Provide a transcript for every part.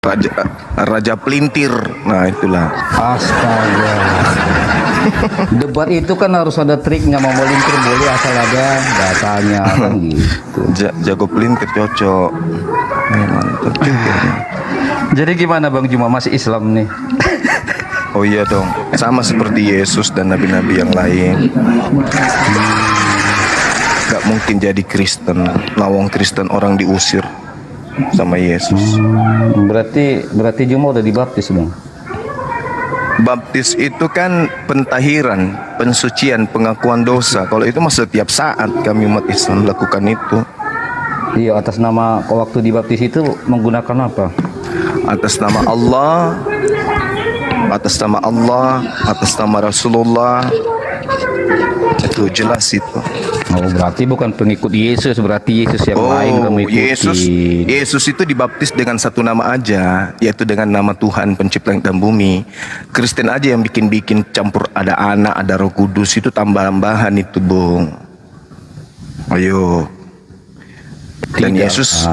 raja raja pelintir. Nah, itulah. Astaga. Debat itu kan harus ada triknya, mau melintir boleh asal ada datanya kan gitu. Jago pelintir cocok. Mantap juga. Jadi gimana Bang Juma, masih Islam nih? Oh iya dong, sama seperti Yesus dan nabi-nabi yang lain. Gak mungkin jadi Kristen, lawang Kristen orang diusir sama Yesus. Berarti Juma udah dibaptis dong? Baptis itu kan pentahiran, pensucian, pengakuan dosa. Kalau itu mah setiap saat kami umat Islam lakukan itu. Iya, atas nama waktu dibaptis itu menggunakan apa? Atas nama Allah, atas nama Allah, atas nama Rasulullah. Itu jelas itu. Oh, berarti bukan pengikut Yesus, berarti Yesus yang lain kamu ikuti. Yesus itu dibaptis dengan satu nama aja, yaitu dengan nama Tuhan pencipta langit dan bumi. Kristen aja yang bikin-bikin campur ada anak, ada Roh Kudus, itu tambah-tambahan itu, Bung. Ayo. Dan Yesus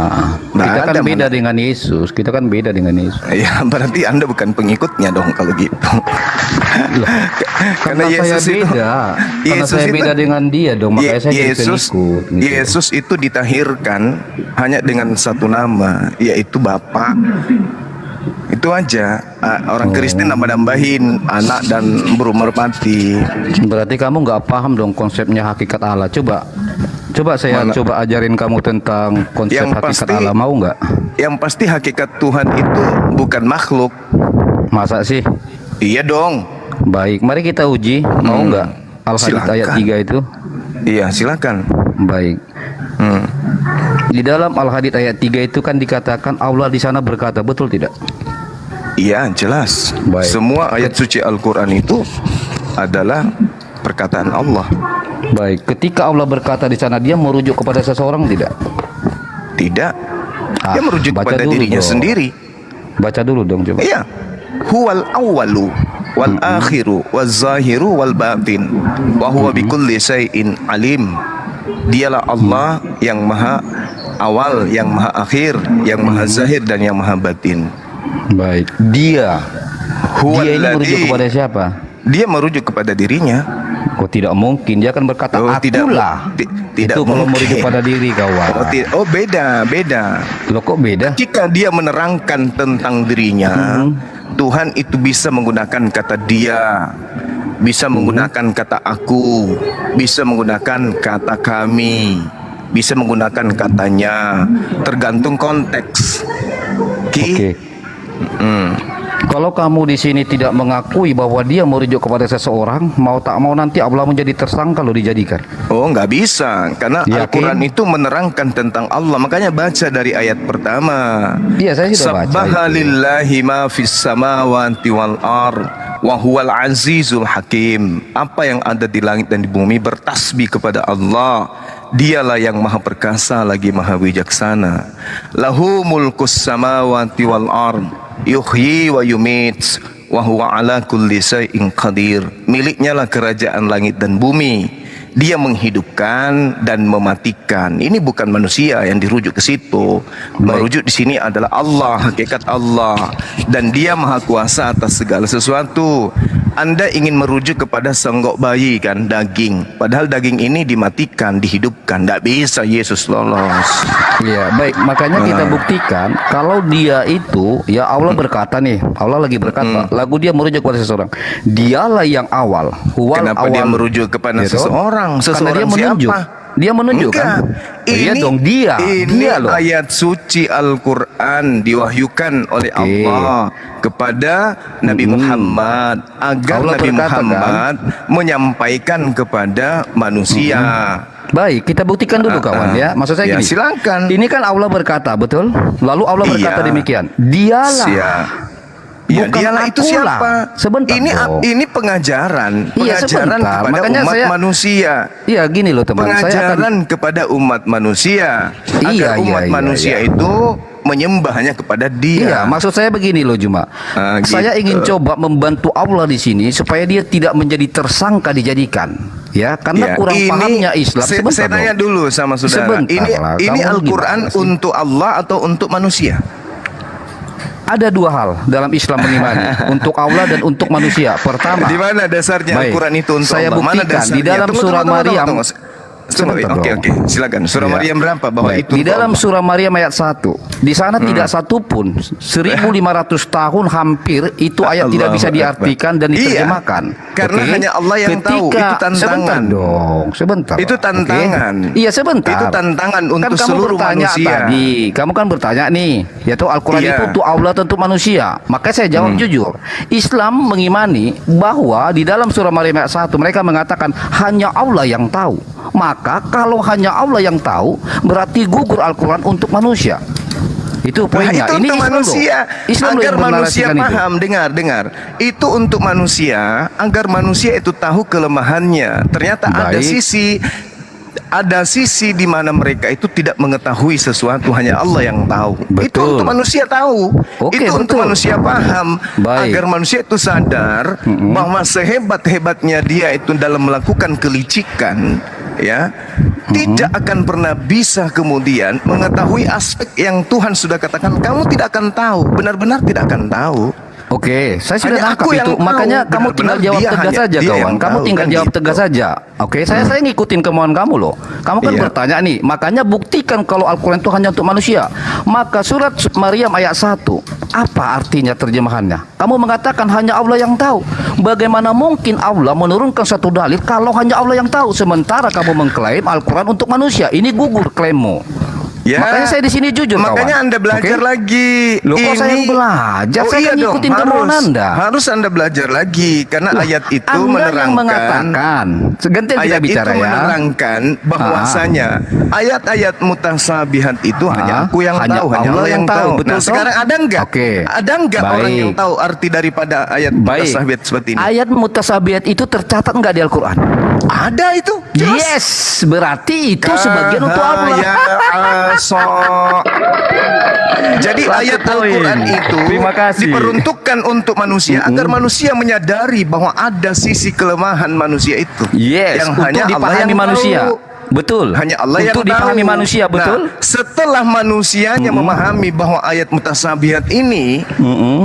kita kan beda dengan Yesus. Kita kan beda dengan Yesus. Ya, berarti Anda bukan pengikutnya dong kalau gitu. Karena Yesus saya beda. Karena saya beda dengan dia dong, makanya saya jadi pengikut. Gitu. Yesus itu ditahirkan hanya dengan satu nama, yaitu Bapa. Itu aja. Orang Kristen nambah-nambahin anak dan merpati. Berarti kamu nggak paham dong konsepnya hakikat Allah. Coba saya coba ajarin kamu tentang konsep hakikat Allah, mau nggak? Yang pasti hakikat Tuhan itu bukan makhluk. Masa sih? Iya dong. Baik, mari kita uji. Mau nggak? Al-Hadid ayat 3 itu? Iya, silakan. Baik. Di dalam Al-Hadid ayat 3 itu kan dikatakan Allah di sana berkata, betul tidak? Iya, jelas. Baik. Semua ayat suci Al-Quran itu adalah perkataan Allah. Baik, ketika Allah berkata di sana, dia merujuk kepada seseorang tidak? Tidak. Dia merujuk kepada dirinya sendiri. Baca dulu dong coba. Iya. Huwal awwalu wal akhiru waz zahiru wal batin wa huwa bikulli syai'in alim. Dialah Allah yang maha awal, yang maha akhir, yang maha zahir dan yang maha batin. Baik. Dia ini merujuk kepada siapa? Dia merujuk kepada dirinya. Oh, tidak mungkin, dia akan berkata akulah. Tidak itu kalau merujuk pada diri kawan. Beda. Loh, kok beda? Jika dia menerangkan tentang dirinya, Tuhan itu bisa menggunakan kata dia, bisa menggunakan kata aku, bisa menggunakan kata kami, bisa menggunakan katanya, tergantung konteks. Oke. Kalau kamu di sini tidak mengakui bahwa dia merujuk kepada seseorang, mau tak mau nanti Allah menjadi tersangka lo dijadikan. Oh, nggak bisa, karena Al-Quran itu menerangkan tentang Allah. Makanya baca dari ayat pertama. Iya, saya sudah baca. Subhanalillahi ma fis samawati wal ard wa huwal azizul hakim. Apa yang ada di langit dan di bumi bertasbih kepada Allah. Dialah yang maha perkasa lagi maha bijaksana. Lahu mulkus samawati wal ard yuhyi wa yumit wa huwa ala kulli syai'in qadir. Miliknya lah kerajaan langit dan bumi. Dia menghidupkan dan mematikan. Ini bukan manusia yang dirujuk ke situ. Merujuk di sini adalah Allah, hakikat Allah, dan Dia maha kuasa atas segala sesuatu. Anda ingin merujuk kepada songgok bayi kan, daging. Padahal daging ini dimatikan, dihidupkan. Tidak bisa Yesus lolos. Iya, baik. Makanya kita buktikan kalau dia itu, ya Allah berkata nih, Allah lagi berkata, lagu dia merujuk kepada seseorang. Dialah yang awal. Kenapa awal, dia merujuk kepada seseorang? Karena dia menunjuk. Siapa? Dia menunjuk kan? Iya dong, dia. Ini loh. Ayat suci Al-Quran diwahyukan oleh Allah kepada Nabi Muhammad agar Allah Nabi Muhammad menyampaikan kepada manusia. Baik, kita buktikan dulu kawan ya. Maksud saya gini. Silakan. Ini kan Allah berkata, betul? Lalu Allah berkata demikian. Dialah. Ya, dialah itu siapa? Sebentar. Ini pengajaran kepada makanya umat manusia. Iya, gini loh teman. Pengajaran kepada umat manusia agar umat manusia itu menyembahnya kepada Dia. Iya, maksud saya begini loh Juma. Saya ingin coba membantu Allah di sini supaya dia tidak menjadi tersangka dijadikan. Ya, karena kurang pahamnya Islam. Saya tanya dulu sama saudara. Ini Al-Quran untuk Allah atau untuk manusia? Ada dua hal dalam Islam mengimani, untuk Allah dan untuk manusia. Pertama, Di mana dasarnya baik, Al-Quran itu untuk saya Allah? Mana buktikan di dasarnya? dalam surah Maryam. Sebentar Oke, dong. silakan. Surah Ya. Maryam berapa bahwa Baik, itu di untuk dalam Allah? surah Maryam ayat 1. Di sana tidak satu pun 1500 tahun hampir itu ayat tidak bisa Allahu diartikan dan Akbar. diterjemahkan. Iya, karena Oke? hanya Allah yang tahu. Itu tantangan. Sebentar dong, sebentar. Itu Oke? tantangan. Iya, sebentar. Itu tantangan untuk kamu seluruh bertanya manusia. Tadi, kamu kan bertanya nih, yaitu Al-Quran Iya. itu untuk Allah dan untuk manusia. Maka saya jawab jujur. Islam mengimani bahwa di dalam surah Maryam ayat 1 mereka mengatakan hanya Allah yang tahu. Maka kalau hanya Allah yang tahu, berarti gugur Al-Quran untuk manusia. Itu Nah, poinnya. itu Ini untuk Islam manusia loh. Islam loh agar yang manusia menarasikan itu. paham. Dengar. Itu untuk manusia agar manusia itu tahu kelemahannya. Ternyata ada sisi di mana mereka itu tidak mengetahui sesuatu, hanya Allah yang tahu. Itu Betul. untuk manusia tahu. Oke, Itu untuk betul. manusia paham. Baik. Agar manusia itu sadar bahwa sehebat-hebatnya dia itu dalam melakukan kelicikan, ya, tidak akan pernah bisa kemudian mengetahui aspek yang Tuhan sudah katakan kamu tidak akan tahu, benar-benar tidak akan tahu. Oke, saya sudah Hanya tangkap aku yang itu. tahu, Makanya kamu benar-benar tinggal jawab dia tegas hanya- saja, dia kawan. yang Kamu tahu, tinggal kan jawab gitu. tegas saja. Oke, saya ngikutin kemauan kamu loh. Kamu kan Iya. bertanya nih, makanya buktikan kalau Al-Quran itu hanya untuk manusia. Maka surat Maryam ayat 1, apa artinya terjemahannya? Kamu mengatakan hanya Allah yang tahu. Bagaimana mungkin Allah menurunkan satu dalil kalau hanya Allah yang tahu, sementara kamu mengklaim Al-Quran untuk manusia? Ini gugur klaimmu. Ya, Makanya saya di sini jujur, makanya kawan. Anda belajar Oke? lagi. Loh, kok saya yang belajar? Saya kan dong, ngikutin kemauan Anda. Harus Anda belajar lagi karena Loh, ayat itu Anda yang menerangkan. mengatakan, gantian kita Ayat bicara itu ya. menerangkan bahwasanya ayat-ayat mutasabihat itu hanya aku yang hanya tahu, hanya Allah Allah yang tahu. betul Nah, toh? sekarang ada enggak? Oke. Ada enggak orang Baik. yang tahu arti daripada ayat Baik. mutasabihat seperti ini? Ayat mutasabihat itu tercatat enggak di Al-Quran? Ada itu. Jelas. Yes, berarti itu sebagian untuk Allah. Ya, Jadi Satu ayat poin. Al-Quran itu Terima kasih. diperuntukkan untuk manusia agar manusia menyadari bahwa ada sisi kelemahan manusia itu. Yes, yang untuk hanya Allah dipahami yang manusia. tahu. Betul. Hanya Allah yang untuk dipahami tahu. manusia, betul? Nah, setelah manusianya memahami bahwa ayat mutasabihat ini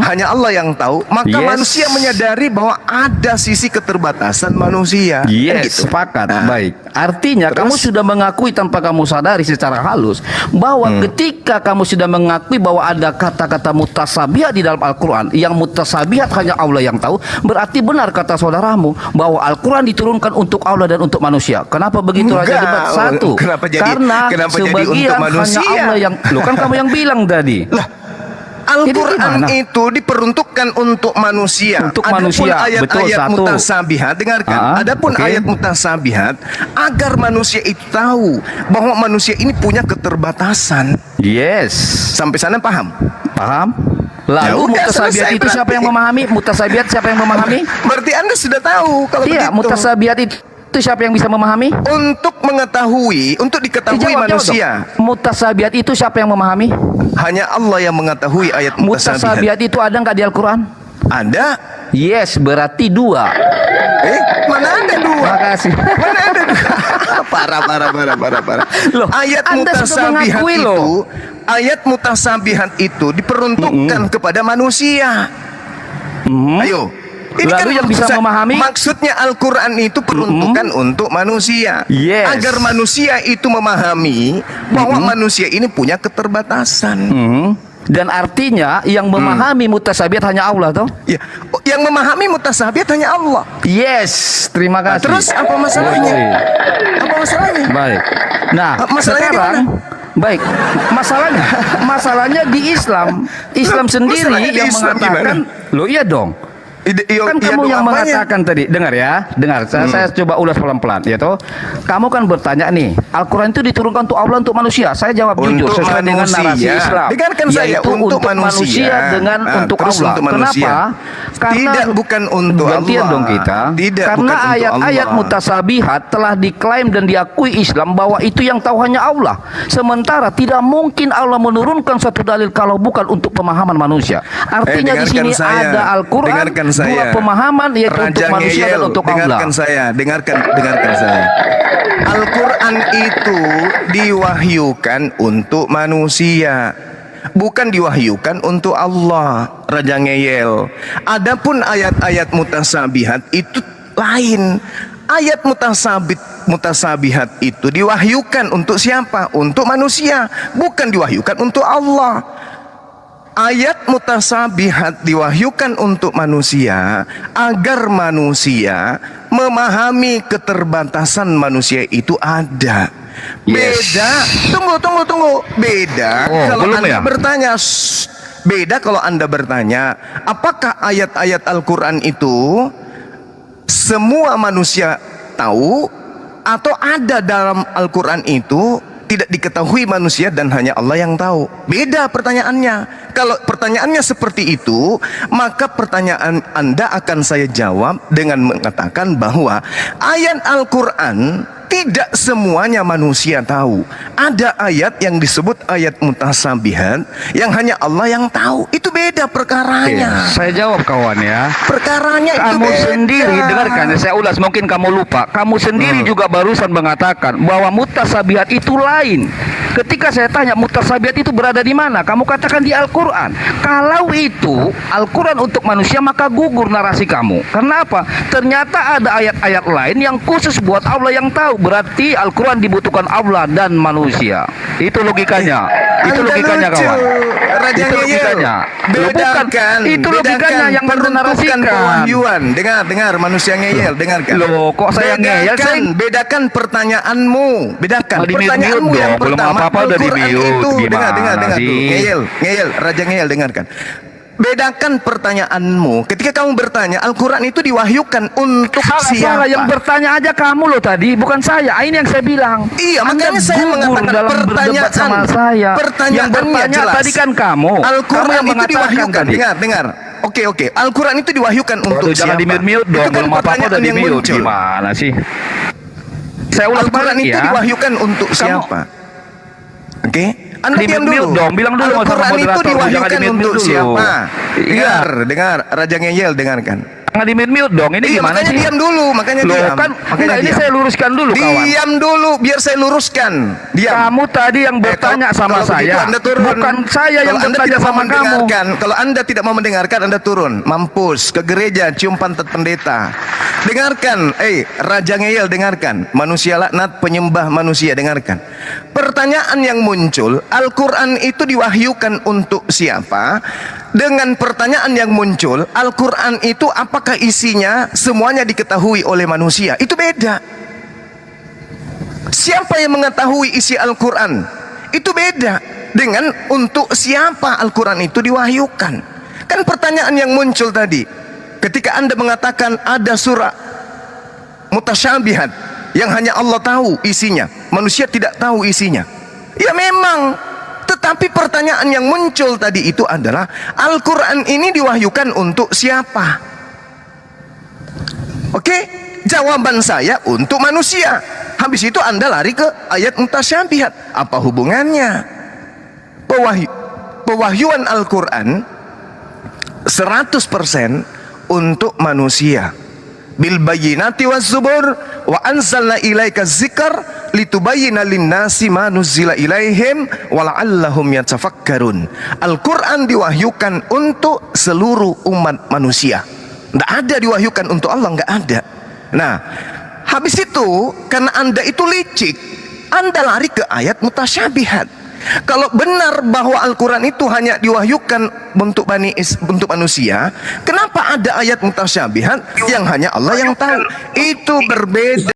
hanya Allah yang tahu, maka Yes. manusia menyadari bahwa ada sisi keterbatasan manusia. Kan Yes, gitu. sepakat. Nah, Baik. Artinya terus? kamu sudah mengakui tanpa kamu sadari secara halus bahwa ketika kamu sudah mengakui bahwa ada kata-kata mutasabihat di dalam Al-Quran, yang mutasabihat hanya Allah yang tahu, berarti benar kata saudaramu bahwa Al-Quran diturunkan untuk Allah dan untuk manusia. Kenapa begitu Enggak. Raja debat? Satu, Kenapa jadi- karena kenapa jadi sebagian untuk manusia? hanya Allah yang, lo kan kamu yang bilang tadi. Al-Quran gimana? itu diperuntukkan untuk manusia. Untuk Adapun manusia, betul, ayat-ayat satu. mutasabihat, dengarkan. Adapun oke. ayat mutasabihat agar manusia itu tahu bahwa manusia ini punya keterbatasan. Yes, Sampai sana paham? paham? Ya Lalu udah, mutasabihat selesai itu siapa berarti. yang memahami? Mutasabihat siapa yang memahami? Berarti Anda sudah tahu kalau Iya, begitu. mutasabihat itu siapa yang bisa memahami? Untuk mengetahui, untuk diketahui Jawab manusia, dong. Mutasabihat itu siapa yang memahami? hanya Allah yang mengetahui ayat mutasabihat. Mutasabihat itu ada nggak di Al-Quran? Ada? Yes, berarti dua. Mana ada dua? Makasih. Mana ada dua? parah. Loh, Ayat Anda sudah mutasabihat mengakui itu, loh. ayat mutasabihat itu diperuntukkan kepada manusia. Ayo. Lalu yang bisa memahami? Maksudnya Al-Quran itu peruntukan untuk manusia. Yes. Agar manusia itu memahami bahwa manusia ini punya keterbatasan. Dan artinya yang memahami mutasabihat hanya Allah toh? Ya, yang memahami mutasabihat hanya Allah. Yes, terima Nah, kasih. terus apa masalahnya? Baik. Apa masalahnya? Baik. Nah, Masalahnya di sekarang baik, masalahnya di Islam. Islam sendiri Masalahnya di yang Islam mengatakan, loh iya dong. Kan kamu yang mengatakan tadi, dengar ya, dengar. Saya coba ulas pelan-pelan, ya toh. Kamu kan bertanya nih, Al-Quran itu diturunkan untuk Allah untuk manusia. Saya jawab jujur Untuk sesuai dengan manusia. narasi Islam. Dengarkan saya, Yaitu untuk manusia. dengan untuk Terus Allah. untuk manusia. Kenapa? Tidak, bukan untuk gantian Allah. dong kita. Tidak, Karena bukan untuk ayat-ayat Allah. mutasabihat telah diklaim dan diakui Islam bahwa itu yang tahu hanya Allah. Sementara tidak mungkin Allah menurunkan satu dalil kalau bukan untuk pemahaman manusia. Artinya di sini dengarkan saya. ada Al-Quran, Dengarkan saya. dua pemahaman yaitu untuk Raja manusia ngeyel, dan untuk dengarkan Allah. saya, dengarkan saya. Al-Quran itu diwahyukan untuk manusia. bukan diwahyukan untuk Allah. Raja ngeyel. Adapun ayat-ayat mutasabihat itu lain. Ayat mutasabihat itu diwahyukan untuk siapa? Untuk manusia, bukan diwahyukan untuk Allah. Ayat mutasabihat diwahyukan untuk manusia agar manusia memahami keterbatasan manusia itu ada. Beda. Tunggu. Beda kalau Anda bertanya. Beda kalau Anda bertanya, apakah ayat-ayat Al-Quran itu semua manusia tahu, atau ada dalam Al-Quran itu tidak diketahui manusia dan hanya Allah yang tahu? Beda pertanyaannya. Kalau pertanyaannya seperti itu, maka pertanyaan Anda akan saya jawab dengan mengatakan bahwa ayat Al-Quran tidak semuanya manusia tahu. Ada ayat yang disebut ayat mutasabihat yang hanya Allah yang tahu. Itu beda perkaranya. Saya jawab kawan ya. Perkaranya itu kamu beda. sendiri dengarkan, saya ulas, mungkin kamu lupa. Kamu sendiri juga barusan mengatakan bahwa mutasabihat itu lain. Ketika saya tanya mutasabihat itu berada di mana, kamu katakan di Al-Quran. Kalau itu Al-Quran untuk manusia, maka gugur narasi kamu. Karena apa? Ternyata ada ayat-ayat lain yang khusus buat Allah yang tahu. Berarti Al-Quran dibutuhkan Allah dan manusia. Itu logikanya. Itu logikanya kawan. Itu logikanya. Bedakan. Itu logikanya yang menarasikan. Pewahyuan. Dengar manusia ngeyel, dengarkan. Loh, kok saya ngeyel? Bedakan pertanyaanmu. Bedakan pertanyaanmu dong, yang belum pertama. apa-apa udah Al-Quran di-mute. itu, dengar Gimana sih? ngeyel, Raja ngeyel, dengarkan. Bedakan pertanyaanmu. Ketika kamu bertanya, Al-Quran itu diwahyukan untuk siapa? Salah, yang bertanya aja kamu loh tadi, bukan saya. Ini yang saya bilang. Iya, Anda makanya saya gugur mengatakan dalam berdebat sama saya. Yang bertanya jelas. tadi kan kamu. Al-Quran Kamu yang itu mengatakan diwahyukan. tadi. Dengar. Oke. Al-Quran itu diwahyukan untuk siapa? Jangan di-mute dong. Itu kan Belum apa-apa udah pertanyaan yang di-mute. muncul. Gimana sih? Saya ulas Al-Quran balik itu ya. diwahyukan untuk siapa? Oke? Anda diam dulu. Dong, bilang dulu. Al-Quran itu diwahyukan untuk siapa? Iya. Dengar. Raja ngeyel, dengarkan. Jangan di-mute dong. Ini Iya, gimana makanya sih? diam dulu, makanya Loh, diam. kan Makanya ini diam. saya luruskan dulu kawan. Diam dulu, biar saya luruskan. Diam. Kamu tadi yang bertanya sama kalau begitu saya. Anda turun. Bukan saya yang Kalau Anda bertanya tidak mau sama kamu. mendengarkan, kalau Anda tidak mau mendengarkan, Anda turun. Mampus ke gereja, cium pantat pendeta. Dengarkan, Raja ngeyel, dengarkan. Manusia laknat, penyembah manusia, dengarkan. Pertanyaan yang muncul, Al-Quran itu diwahyukan untuk siapa? Dengan pertanyaan yang muncul, Al-Quran itu apakah isinya semuanya diketahui oleh manusia? Itu beda. Siapa yang mengetahui isi Al-Quran? Itu beda dengan untuk siapa Al-Quran itu diwahyukan. Kan pertanyaan yang muncul tadi, ketika Anda mengatakan ada surah mutasyabihat yang hanya Allah tahu isinya, manusia tidak tahu isinya. Ya memang, tetapi pertanyaan yang muncul tadi itu adalah Al-Quran ini diwahyukan untuk siapa? Oke, jawaban saya untuk manusia. Habis itu Anda lari ke ayat mutasyabihat. Apa hubungannya? Pewahyuan Al-Quran 100% untuk manusia. Bil bayyinati waz zubur wa anzalna ilaika dzikr litubayyana lin-nasi ma nuzzila ilaihim wa la'allahum yatafakkarun. Al-Qur'an diwahyukan untuk seluruh umat manusia. Tidak ada diwahyukan untuk Allah, enggak ada. Nah, habis itu karena Anda itu licik, Anda lari ke ayat mutasyabihat. Kalau benar bahwa Al-Quran itu hanya diwahyukan untuk manusia, kenapa ada ayat mutasyabihat yang hanya Allah yang tahu? Itu berbeda.